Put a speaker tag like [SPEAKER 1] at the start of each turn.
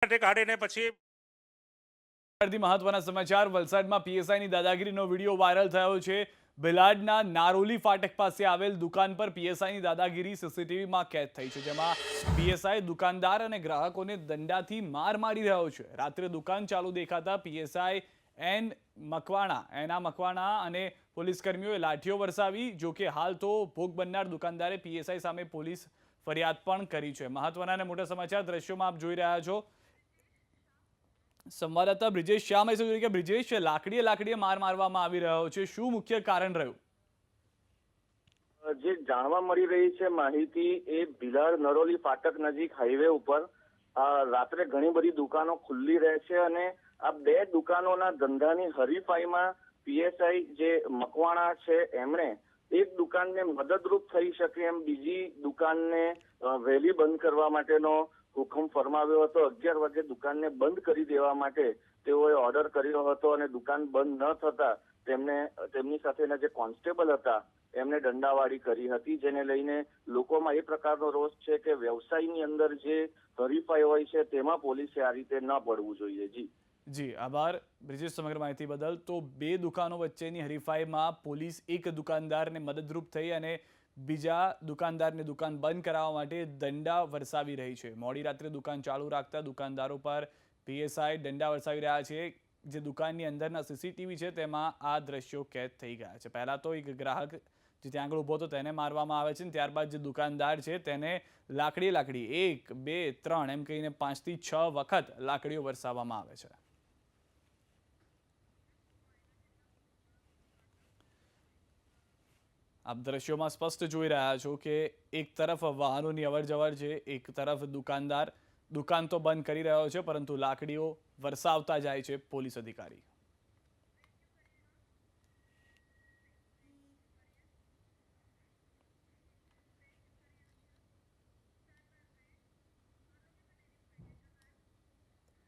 [SPEAKER 1] કાઢીને પછી
[SPEAKER 2] મહત્વના સમાચાર વલસાડમાં પીએસઆઈની દાદાગીરીનો વિડીયો વાયરલ થયો છે। ભિલાડના નારોલી ફાટક પાસે આવેલ દુકાન પર પીએસઆઈની દાદાગીરી સીસીટીવીમાં કેદ થઈ છે, જેમાં પીએસઆઈ દુકાનદાર અને ગ્રાહકોને દંડાથી માર મારી રહ્યો છે। રાત્રે દુકાન ચાલુ દેખાતા પીએસઆઈ એના મકવાણા અને પોલીસકર્મીઓએ લાઠીઓ વરસાવી। જો કે હાલ તો ભોગ બનનાર દુકાનદારે પીએસઆઈ સામે પોલીસ ફરિયાદ પણ કરી છે। મહત્વના અને મોટા સમાચાર દ્રશ્યોમાં આપ જોઈ રહ્યા છો। સંવાદદાતા બ્રિજેશ શ્યામ કે બ્રિજેશ, લાકડીએ માર મારવામાં આવી રહ્યો છે, શું મુખ્ય કારણ રહ્યું?
[SPEAKER 3] જે જાણવા મળી રહી છે માહિતી એ ભિલાડ નરોલી ફાટક નજીક હાઈવે ઉપર રાત્રે ઘણી બધી દુકાનો ખુલ્લી રહે છે અને આ બે દુકાનોના ધંધાની હરીફાઈમાં પીએસઆઈ જે મકવાણા છે એમણે એક દુકાનને મદદરૂપ થઈ શકે એમ બીજી દુકાનને વહેલી બંધ કરવા માટેનો હુકમ ફરમાવ્યો હતો। 11 વાગે દુકાનને બંધ કરી દેવા માટે તેઓએ ઓર્ડર કર્યો હતો અને દુકાન બંધ ન થતા તેમની સાથેના જે કોન્સ્ટેબલ હતા એમને દંડાવાળી કરી હતી, જેને લઈને લોકોમાં એ પ્રકારનો રોષ છે કે વ્યવસાયની અંદર જે હરીફાઈ હોય છે તેમાં પોલીસે આ રીતે ન પડવું જોઈએ।
[SPEAKER 2] જી આભાર બ્રિજેશ સમગ્ર માહિતી બદલ। તો બે દુકાનો વચ્ચેની હરીફાઈમાં પોલીસ એક દુકાનદારને મદદરૂપ થઈ અને બીજા દુકાનદારને દુકાન બંધ કરાવવા માટે દંડા વરસાવી રહી છે। મોડી રાત્રે દુકાન ચાલુ રાખતા દુકાનદારો પર પીએસઆઈ દંડા વરસાવી રહ્યા છે। જે દુકાનની અંદરના સીસીટીવી છે તેમાં આ દ્રશ્યો કેદ થઈ ગયા છે। પહેલા તો એક ગ્રાહક જે ત્યાં આગળ ઊભો હતો તેને મારવામાં આવે છે, અને ત્યારબાદ જે દુકાનદાર છે તેને લાકડી 1, 2, 3 એમ કહીને 5 થી 6 વખત લાકડીઓ વરસાવવામાં આવે છે। આપ દ્રશ્યોમાં સ્પષ્ટ જોઈ રહ્યા છો કે એક તરફ વાહનોની અવરજવર છે, એક તરફ દુકાન તો બંધ કરી રહ્યો છે, પરંતુ લાકડીઓ વરસાવતા જાય છે પોલીસ અધિકારી।